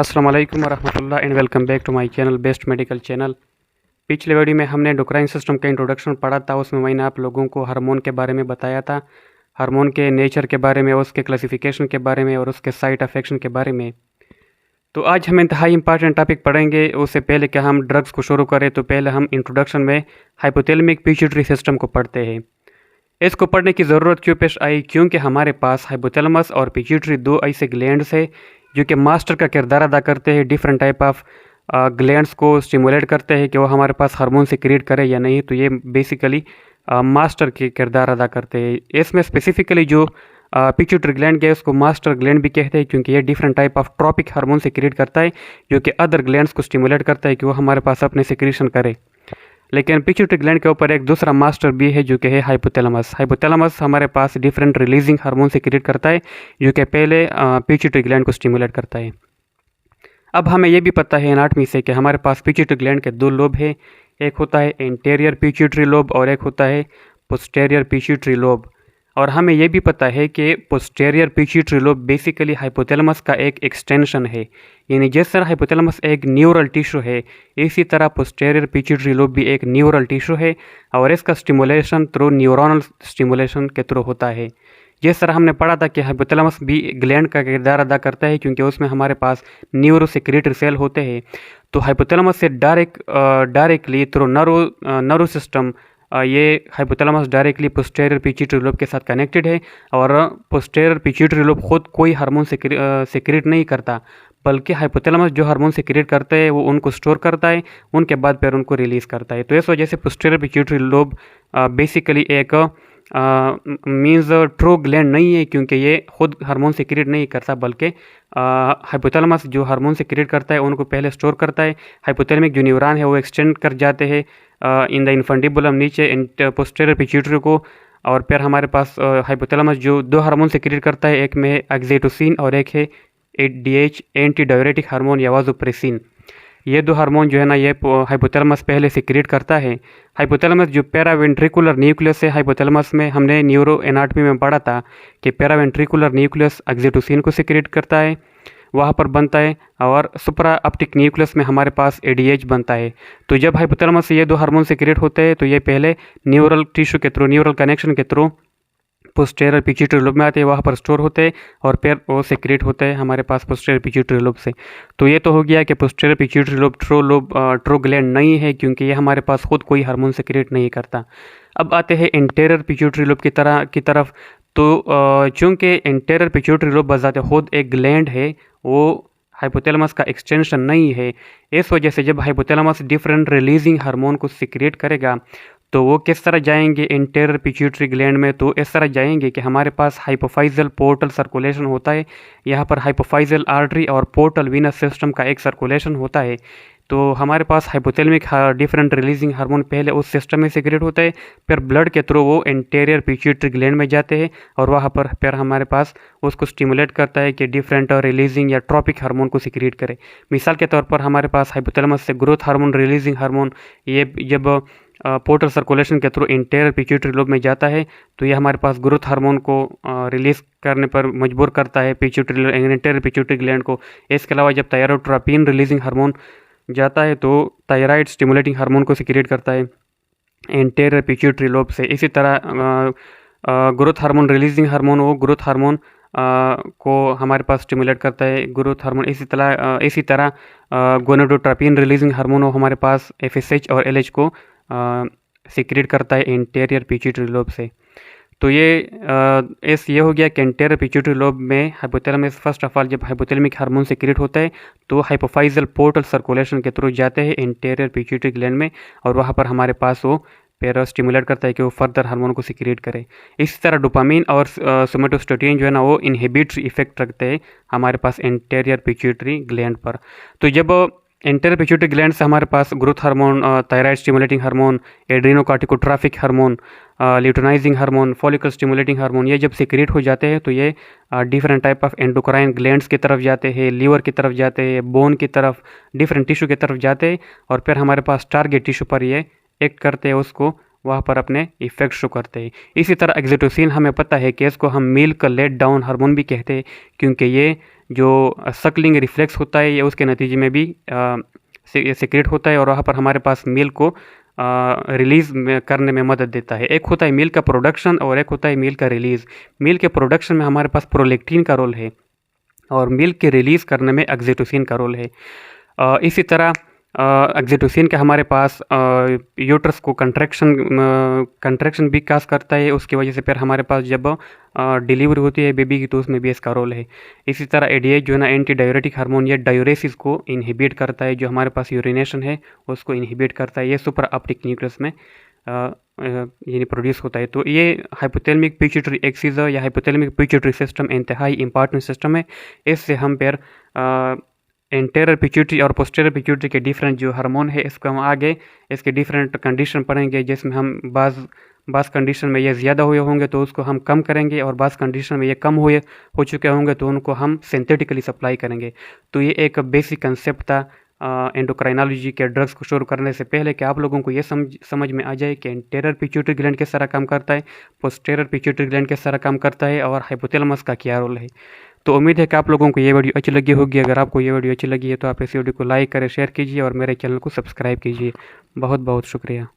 अस्सलाम वालेकुम वरहमतुल्लाह and welcome back to my channel best medical channel. पिछले वीडियो में हमने एंडोक्राइन सिस्टम का इंट्रोडक्शन पढ़ा था। उसमें मैंने आप लोगों को हार्मोन के बारे में बताया था, हार्मोन के नेचर के बारे में, उसके क्लासिफिकेशन के बारे में और उसके साइड अफेक्शन के बारे में। तो आज हम इंतहाई इंपॉर्टेंट टॉपिक पढ़ेंगे। उससे पहले कि हम ड्रग्स को शुरू करें तो पहले हम इंट्रोडक्शन में हाइपोथैलेमिक पिट्यूटरी सिस्टम को पढ़ते हैं। इसको पढ़ने की ज़रूरत क्यों पेश आई? क्योंकि हमारे पास हाइपोथैलेमस और पिट्यूटरी दो ऐसे ग्लैंड्स है जो कि मास्टर का किरदार अदा करते हैं। डिफरेंट टाइप ऑफ ग्लैंड्स को स्टिमुलेट करते हैं कि वो हमारे पास हार्मोन सिक्रीट करे या नहीं। तो ये बेसिकली मास्टर के किरदार अदा करते हैं। इसमें स्पेसिफिकली जो पिट्यूटरी ग्लैंड है उसको मास्टर ग्लैंड भी कहते हैं, क्योंकि ये different type of tropic hormone secrete करता है जो कि अदर ग्लैंड्स को स्टिमुलेट करता है कि वो हमारे पास अपने सिक्रीशन करे। लेकिन पिट्यूटरी ग्लैंड के ऊपर एक दूसरा मास्टर भी है जो कि है हाइपोथैलेमस। हाइपोथैलेमस हमारे पास डिफरेंट रिलीजिंग हार्मोन सिक्रीट करता है जो कि पहले पिट्यूटरी ग्लैंड को स्टिमुलेट करता है। अब हमें यह भी पता है एनाटमी से कि हमारे पास पिट्यूटरी ग्लैंड के दो लोब है। एक होता है एंटीरियर पिट्यूटरी लोब और एक होता है पोस्टीरियर पिट्यूटरी लोब। और हमें यह भी पता है कि posterior pituitary lobe basically hypothalamus का एक एक्सटेंशन है। यानी जिस तरह हाइपोथैलेमस एक न्यूरल टिश्यू है, इसी तरह पोस्टीरियर पिट्यूटरी लोब भी एक न्यूरल टिश्यू है और इसका स्टिमुलेशन थ्रू न्यूरोनल स्टिमुलेशन के थ्रू होता है। जिस तरह हमने पढ़ा था कि हाइपोथैलेमस भी ग्लैंड का किरदार अदा करता है क्योंकि उसमें हमारे पास न्यूरोसेक्रेटरी सेल होते हैं। तो हाइपोथैलेमस से डायरेक्टली थ्रू नर्व सिस्टम ये hypothalamus directly posterior pituitary lobe के साथ कनेक्टेड है। और पोस्टीरियर पिट्यूटरी लोब खुद कोई हार्मोन सिक्रीट नहीं करता, बल्कि हाइपोथैलेमस जो हार्मोन सिक्रीट करते हैं वो उनको स्टोर करता है, उनके बाद फिर उनको रिलीज़ करता है। तो इस वजह से पोस्टीरियर पिट्यूटरी लोब बेसिकली एक मीन्स ट्रू ग्लैंड नहीं है, क्योंकि ये खुद हार्मोन सिक्रीट नहीं करता, बल्कि हाइपोथैलेमस जो हार्मोन सिक्रीट करता है उनको पहले स्टोर करता है। हाइपोथैलेमिक जो न्यूरॉन है वो एक्सटेंड कर जाते हैं इन द इन्फंडिबुलम नीचे पोस्टीरियर पिट्यूटरी को। और फिर हमारे पास हाइपोथैलेमस जो दो हार्मोन सिक्रीट करता है, एक में है ऑक्सीटोसिन और एक है एडीएच एंटी डायरेटिक हार्मोन या वासोप्रेसिन। ये दो हार्मोन जो है ना, ये हाइपोथैलेमस पहले सिक्रीट करता है। हाइपोथैलेमस जो पैरावेंट्रिकुलर न्यूक्लियस है, हाइपोथैलेमस में हमने न्यूरो एनाटमी में पढ़ा था कि पैरावेंट्रिकुलर न्यूक्लियस ऑक्सीटोसिन को सिक्रीट करता है, वहाँ पर बनता है। और सुप्रा ऑप्टिक न्यूक्लियस में हमारे पास एडीएच बनता है। तो जब हाइपोथैलेमस से ये दो हार्मोन सिक्रीट होते हैं तो ये पहले न्यूरल टिश्यू के थ्रू, न्यूरल कनेक्शन के थ्रू पोस्टीरियर पिट्यूटरी लोब में आते हैं, वहाँ पर स्टोर होते हैं और फिर वो सिक्रीट होते हैं हमारे पास पोस्टीरियर पिट्यूटरी लोब से। तो ये तो हो गया कि posterior pituitary lobe true gland नहीं है, क्योंकि ये हमारे पास खुद कोई हार्मोन सिक्रीट नहीं करता। अब आते हैं एंटीरियर पिट्यूटरी लोब की तरफ। तो चूँकि एंटीरियर पिट्यूटरी लोब बजाते खुद एक ग्लैंड है, वो हाइपोथैलेमस का एक्सटेंशन नहीं है। इस वजह से जब हाइपोथैलेमस डिफरेंट रिलीजिंग हार्मोन को सिक्रीट करेगा तो वो किस तरह जाएंगे एंटीरियर पिट्यूटरी ग्लैंड में? तो इस तरह जाएंगे कि हमारे पास हाइपोफाइजल पोर्टल सर्कुलेशन होता है। यहाँ पर हाइपोफाइजल आर्टरी और पोर्टल वीनस सिस्टम का एक सर्कुलेशन होता है। तो हमारे पास हाइपोथैलेमिक डिफरेंट रिलीजिंग हार्मोन पहले उस सिस्टम में सिक्रेट होता है, फिर ब्लड के थ्रू वो एंटीरियर पिट्यूटरी ग्लैंड में जाते हैं और वहाँ पर फिर हमारे पास उसको स्टिमुलेट करता है कि डिफरेंट रिलीजिंग या ट्रॉपिक हार्मोन को सिक्रेट करे। मिसाल के तौर पर हमारे पास हाइपोथैलेमस से ग्रोथ हार्मोन रिलीजिंग हार्मोन ये जब पोर्टल सर्कुलेशन के थ्रू इंटीरियर पिट्यूटरी लोब में जाता है तो ये हमारे पास ग्रोथ हार्मोन को रिलीज करने पर मजबूर करता है इंटीरियर पिट्यूटरी ग्लैंड को। इसके अलावा जब थायरोट्रोपिन रिलीजिंग हार्मोन जाता है तो थायराइड स्टिमुलेटिंग हार्मोन को सिक्रीट करता है इंटीरियर पिट्यूटरी लोब से। इसी तरह ग्रोथ हार्मोन रिलीजिंग हार्मोन वो ग्रोथ हार्मोन को हमारे पास स्टिमुलेट करता है ग्रोथ हार्मोन। इसी तरह गोनाडोट्रोपिन रिलीजिंग हार्मोन हमारे पास एफएसएच और एलएच को सिक्रीट करता है इंटीरियर पिट्यूटरी लोब से। तो ये हो गया कि इंटीरियर पिट्यूटरी लोब में हाइपोथैलेमस फर्स्ट ऑफ ऑल जब हाइपोथैलेमिक हार्मोन सिक्रीट होता है तो हाइपोफाइजल पोर्टल सर्कुलेशन के थ्रू जाते हैं इंटीरियर पिट्यूटरी ग्लैंड में और वहाँ पर हमारे पास वो फिर स्टिमुलेट करता है कि वो फर्दर हार्मोन को सिक्रीट करे। इसी तरह डोपामिन और सोमेटोस्टेटिन जो है ना वो इनहिबिटरी इफेक्ट रखते हैं हमारे पास इंटीरियर पिट्यूटरी ग्लैंड पर। तो जब एंटीरियर पिट्यूटरी ग्लैंड से हमारे पास growth hormone, thyroid stimulating hormone, adrenocorticotrophic hormone, luteinizing hormone, follicle stimulating hormone ये जब सिक्रीट हो जाते हैं तो ये different type of endocrine glands की तरफ जाते हैं, लीवर की तरफ जाते हैं, बोन की तरफ, डिफरेंट टिश्यू की तरफ जाते हैं और फिर हमारे पास टारगेट टिश्यू पर ये एक्ट करते हैं, उसको वहाँ पर अपने इफेक्ट शो करते हैं। इसी तरह ऑक्सीटोसिन हमें पता है कि इसको हम मिल्क लेट डाउन हार्मोन भी कहते हैं, क्योंकि ये जो सक्लिंग रिफ्लेक्स होता है ये उसके नतीजे में भी सिक्रेट होता है और वहाँ पर हमारे पास मिल्क को रिलीज़ करने में मदद देता है। एक होता है मिल्क का प्रोडक्शन और एक होता है मिल्क का रिलीज़। मिल्क के प्रोडक्शन में हमारे पास प्रोलैक्टिन का रोल है और मिल्क के रिलीज़ करने में ऑक्सीटोसिन का रोल है। इसी तरह ऑक्सीटोसिन का हमारे पास यूट्रस को कंट्रैक्शन भी काज करता है, उसकी वजह से फिर हमारे पास जब डिलीवरी होती है बेबी की तो उसमें भी इसका रोल है। इसी तरह एडीएच जो है ना एंटी डाययूरेटिक हार्मोन या डायूरेसिस को इनहिबिट करता है, जो हमारे पास यूरिनेशन है उसको इनहिबिट करता है। ये सुपर ऑप्टिक न्यूक्लियस में यानी प्रोड्यूस होता है। तो ये हाइपोथैलेमिक पिट्यूटरी एक्सिस या हाइपोथैलेमिक पिट्यूटरी सिस्टम इंतहाई इंपॉर्टेंट सिस्टम है। इससे हम फिर एंटेरियर पिट्यूटरी और पोस्टीरियर पिट्यूटरी के डिफरेंट जो हार्मोन है इसको हम आगे इसके डिफरेंट कंडीशन पढ़ेंगे, जिसमें हम बाज़ कंडीशन में ये ज़्यादा हुए होंगे तो उसको हम कम करेंगे और बाज़ कंडीशन में ये कम हो चुके होंगे तो उनको हम सिंथेटिकली सप्लाई करेंगे। तो ये एक बेसिक कंसेप्ट था एंडोक्राइनोलॉजी के ड्रग्स को शुरू करने से पहले कि आप लोगों को ये समझ में आ जाए कि एंटेरियर पिट्यूटरी ग्लैंड किस तरह काम करता है, पोस्टीरियर पिट्यूटरी ग्लैंड किस तरह काम करता है और हाइपोथैलेमस का क्या रोल है। तो उम्मीद है कि आप लोगों को ये वीडियो अच्छी लगी होगी। अगर आपको ये वीडियो अच्छी लगी है तो आप इस वीडियो को लाइक करें, शेयर कीजिए और मेरे चैनल को सब्सक्राइब कीजिए। बहुत बहुत शुक्रिया।